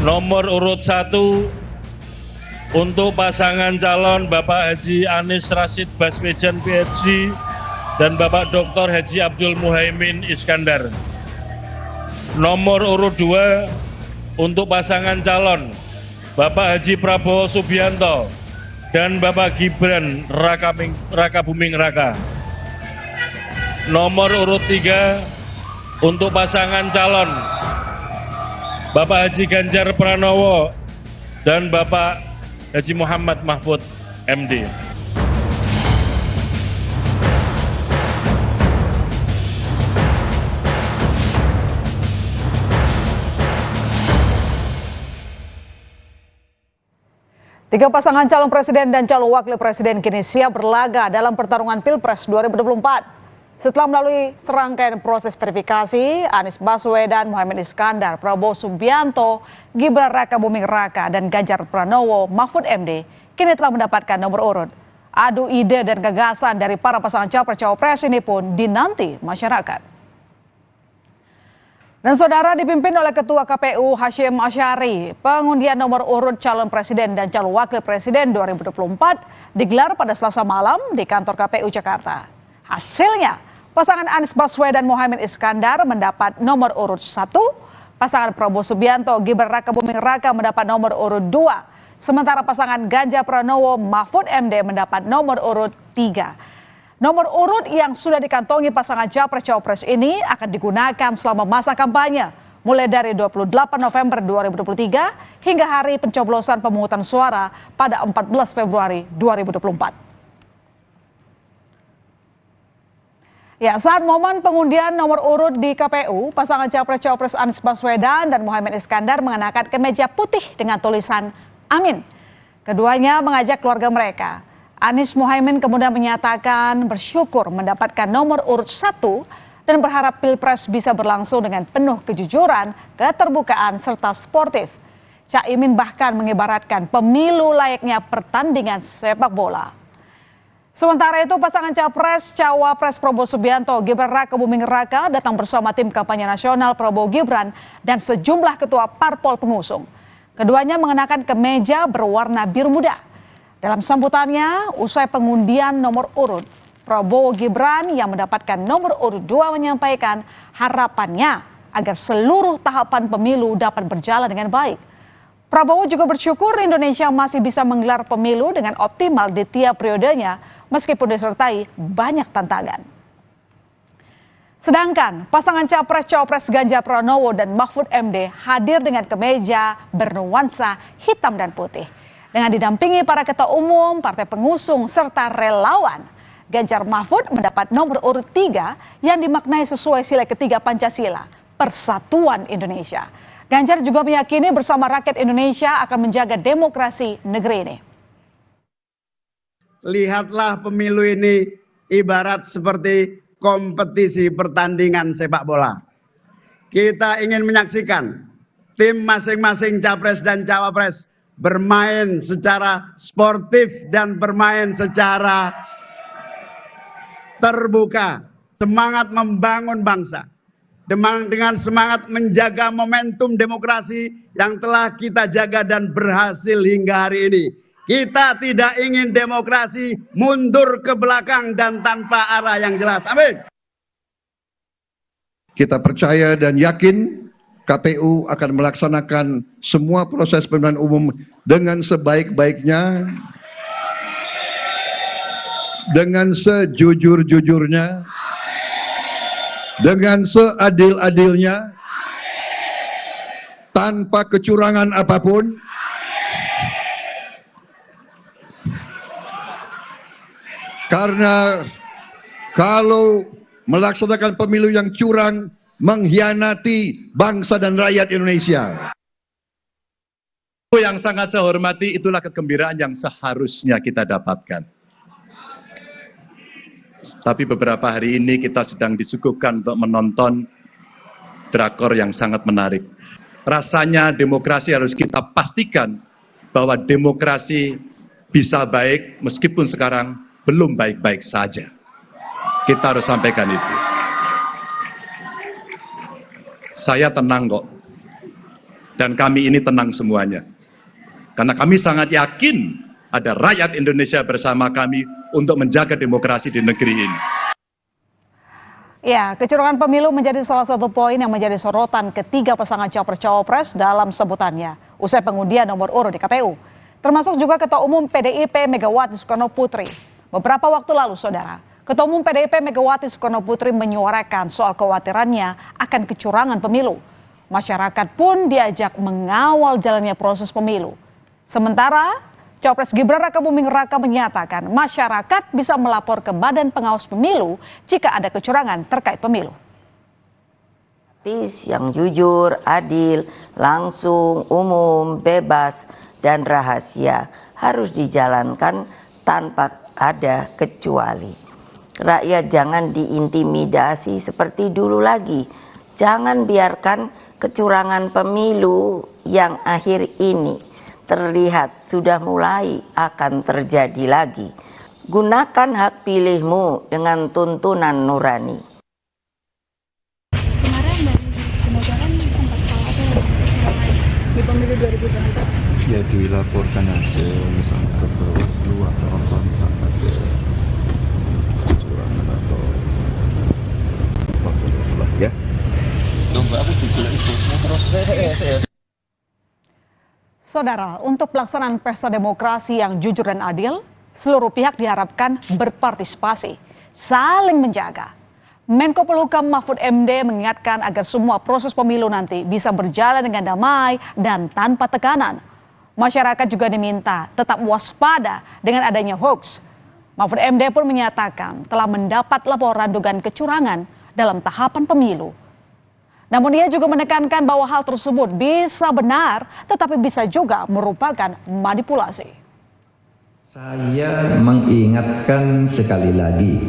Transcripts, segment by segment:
Nomor urut 1 untuk pasangan calon Bapak Haji Anies Rashid Baswedan PhD dan Bapak Dr. Haji Abdul Muhaimin Iskandar. Nomor urut 2 untuk pasangan calon Bapak Haji Prabowo Subianto dan Bapak Gibran Raka Buming Raka. Nomor urut 3 untuk pasangan calon Bapak Haji Ganjar Pranowo dan Bapak Haji Muhammad Mahfud MD. Tiga pasangan calon presiden dan calon wakil presiden kini siap berlaga dalam pertarungan Pilpres 2024. Setelah melalui serangkaian proses verifikasi, Anies Baswedan, Muhaimin Iskandar, Prabowo Subianto, Gibran Raka Buming Raka, dan Ganjar Pranowo Mahfud MD kini telah mendapatkan nomor urut. Adu ide dan gagasan dari para pasangan capres-cawapres ini pun dinanti masyarakat. Dan saudara, dipimpin oleh Ketua KPU Hashim Asyari, pengundian nomor urut calon presiden dan calon wakil presiden 2024 digelar pada Selasa malam di kantor KPU Jakarta. Hasilnya, pasangan Anies Baswedan Muhaimin Iskandar mendapat nomor urut 1, pasangan Prabowo Subianto Gibran Raka Buming Raka mendapat nomor urut 2, sementara pasangan Ganjar Pranowo Mahfud MD mendapat nomor urut 3. Nomor urut yang sudah dikantongi pasangan capres-cawapres ini akan digunakan selama masa kampanye, mulai dari 28 November 2023 hingga hari pencoblosan pemungutan suara pada 14 Februari 2024. Ya, saat momen pengundian nomor urut di KPU, pasangan capres-cawapres Anies Baswedan dan Muhaimin Iskandar mengenakan kemeja putih dengan tulisan Amin. Keduanya mengajak keluarga mereka. Anies Muhaimin kemudian menyatakan bersyukur mendapatkan nomor urut 1 dan berharap Pilpres bisa berlangsung dengan penuh kejujuran, keterbukaan, serta sportif. Caimin bahkan mengibaratkan pemilu layaknya pertandingan sepak bola. Sementara itu, pasangan capres-cawapres Prabowo Subianto Gibran Raka Buming Raka datang bersama tim kampanye nasional Prabowo Gibran dan sejumlah ketua parpol pengusung. Keduanya mengenakan kemeja berwarna biru muda. Dalam sambutannya, usai pengundian nomor urut, Prabowo Gibran yang mendapatkan nomor urut 2 menyampaikan harapannya agar seluruh tahapan pemilu dapat berjalan dengan baik. Prabowo juga bersyukur Indonesia masih bisa menggelar pemilu dengan optimal di tiap periodenya meskipun disertai banyak tantangan. Sedangkan pasangan capres-cawapres Ganjar Pranowo dan Mahfud MD hadir dengan kemeja bernuansa hitam dan putih. Dengan didampingi para ketua umum, partai pengusung, serta relawan, Ganjar Mahfud mendapat nomor urut 3 yang dimaknai sesuai sila ketiga Pancasila, Persatuan Indonesia. Ganjar juga meyakini bersama rakyat Indonesia akan menjaga demokrasi negeri ini. Lihatlah pemilu ini ibarat seperti kompetisi pertandingan sepak bola. Kita ingin menyaksikan tim masing-masing capres dan cawapres bermain secara sportif dan bermain secara terbuka, semangat membangun bangsa. Dengan semangat menjaga momentum demokrasi yang telah kita jaga dan berhasil hingga hari ini. Kita tidak ingin demokrasi mundur ke belakang dan tanpa arah yang jelas. Amin. Kita percaya dan yakin KPU akan melaksanakan semua proses pemilihan umum dengan sebaik-baiknya, dengan sejujur-jujurnya, dengan seadil-adilnya, tanpa kecurangan apapun. Karena kalau melaksanakan pemilu yang curang, mengkhianati bangsa dan rakyat Indonesia. Yang sangat saya hormati, itulah kegembiraan yang seharusnya kita dapatkan. Tapi beberapa hari ini kita sedang disuguhkan untuk menonton drakor yang sangat menarik. Rasanya demokrasi harus kita pastikan bahwa demokrasi bisa baik meskipun sekarang belum baik-baik saja. Kita harus sampaikan itu. Saya tenang kok. Dan kami ini tenang semuanya. Karena kami sangat yakin ada rakyat Indonesia bersama kami untuk menjaga demokrasi di negeri ini. Ya, kecurangan pemilu menjadi salah satu poin yang menjadi sorotan ketiga pasangan capres-cawapres dalam sebutannya usai pengundian nomor urut di KPU. Termasuk juga Ketua Umum PDIP Megawati Soekarno Putri. Beberapa waktu lalu, Saudara, Ketua Umum PDIP Megawati Soekarno Putri menyuarakan soal kekhawatirannya akan kecurangan pemilu. Masyarakat pun diajak mengawal jalannya proses pemilu. Sementara Cawapres Gibran Rakabuming Raka menyatakan masyarakat bisa melapor ke Badan Pengawas Pemilu jika ada kecurangan terkait pemilu. Yang jujur, adil, langsung, umum, bebas, dan rahasia harus dijalankan tanpa ada kecuali. Rakyat jangan diintimidasi seperti dulu lagi. Jangan biarkan kecurangan pemilu yang akhir ini terlihat sudah mulai akan terjadi lagi. Gunakan hak pilihmu dengan tuntunan nurani. Kemarin dari kebakaran sempat khawatir kecurangan di pemilu 2024. Ya dilaporkan aja misalnya ke Bawaslu atau apa misalnya ke kecurangan atau apapun itulah ya. Coba aku dibilang itu terus saya. Saudara, untuk pelaksanaan pesta demokrasi yang jujur dan adil, seluruh pihak diharapkan berpartisipasi, saling menjaga. Menko Polhukam Mahfud MD mengingatkan agar semua proses pemilu nanti bisa berjalan dengan damai dan tanpa tekanan. Masyarakat juga diminta tetap waspada dengan adanya hoax. Mahfud MD pun menyatakan telah mendapat laporan dugaan kecurangan dalam tahapan pemilu. Namun ia juga menekankan bahwa hal tersebut bisa benar, tetapi bisa juga merupakan manipulasi. Saya mengingatkan sekali lagi,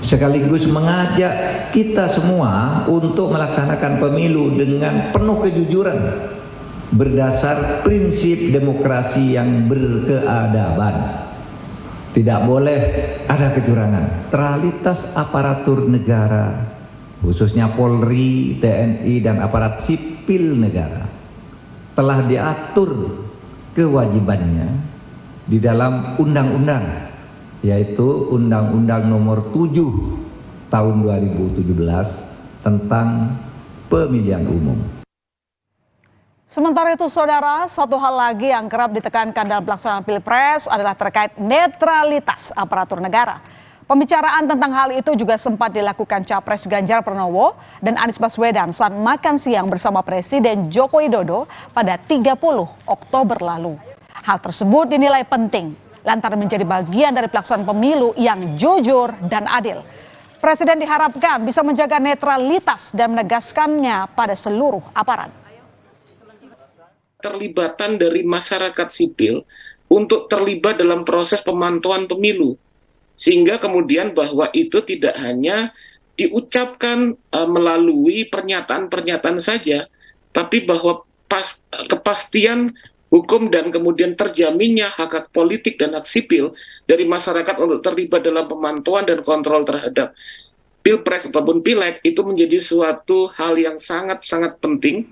sekaligus mengajak kita semua untuk melaksanakan pemilu dengan penuh kejujuran, berdasar prinsip demokrasi yang berkeadaban. Tidak boleh ada kecurangan. Netralitas aparatur negara, khususnya Polri, TNI, dan aparat sipil negara telah diatur kewajibannya di dalam undang-undang, yaitu Undang-Undang Nomor 7 Tahun 2017 tentang Pemilihan Umum. Sementara itu, Saudara, satu hal lagi yang kerap ditekankan dalam pelaksanaan Pilpres adalah terkait netralitas aparatur negara. Pembicaraan tentang hal itu juga sempat dilakukan Capres Ganjar Pranowo dan Anies Baswedan saat makan siang bersama Presiden Joko Widodo pada 30 Oktober lalu. Hal tersebut dinilai penting lantaran menjadi bagian dari pelaksanaan pemilu yang jujur dan adil. Presiden diharapkan bisa menjaga netralitas dan menegaskannya pada seluruh aparat. Terlibatan dari masyarakat sipil untuk terlibat dalam proses pemantauan pemilu. Sehingga kemudian bahwa itu tidak hanya diucapkan melalui pernyataan-pernyataan saja, tapi bahwa kepastian hukum dan kemudian terjaminnya hak-hak politik dan hak sipil dari masyarakat untuk terlibat dalam pemantauan dan kontrol terhadap Pilpres ataupun Pileg itu menjadi suatu hal yang sangat-sangat penting.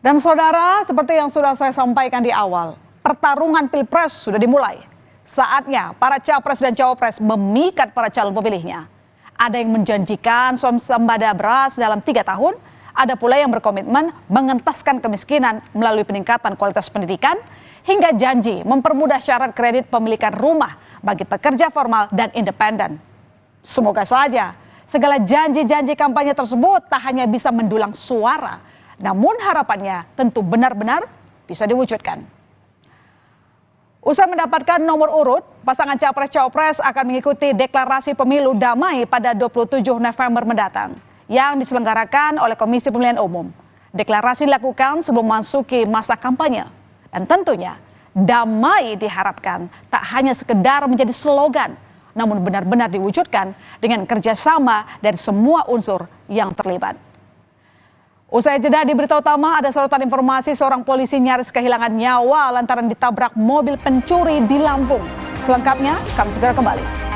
Dan Saudara, seperti yang sudah saya sampaikan di awal, pertarungan Pilpres sudah dimulai. Saatnya para capres dan cawapres memikat para calon pemilihnya. Ada yang menjanjikan swasembada beras dalam 3 tahun, ada pula yang berkomitmen mengentaskan kemiskinan melalui peningkatan kualitas pendidikan, hingga janji mempermudah syarat kredit pemilikan rumah bagi pekerja formal dan independen. Semoga saja segala janji-janji kampanye tersebut tak hanya bisa mendulang suara, namun harapannya tentu benar-benar bisa diwujudkan. Usai mendapatkan nomor urut, pasangan capres-cawapres akan mengikuti deklarasi pemilu damai pada 27 November mendatang yang diselenggarakan oleh Komisi Pemilihan Umum. Deklarasi dilakukan sebelum memasuki masa kampanye. Dan tentunya damai diharapkan tak hanya sekedar menjadi slogan, namun benar-benar diwujudkan dengan kerjasama dari semua unsur yang terlibat. Usai jeda di berita utama ada sorotan informasi seorang polisi nyaris kehilangan nyawa lantaran ditabrak mobil pencuri di Lampung. Selengkapnya kami segera kembali.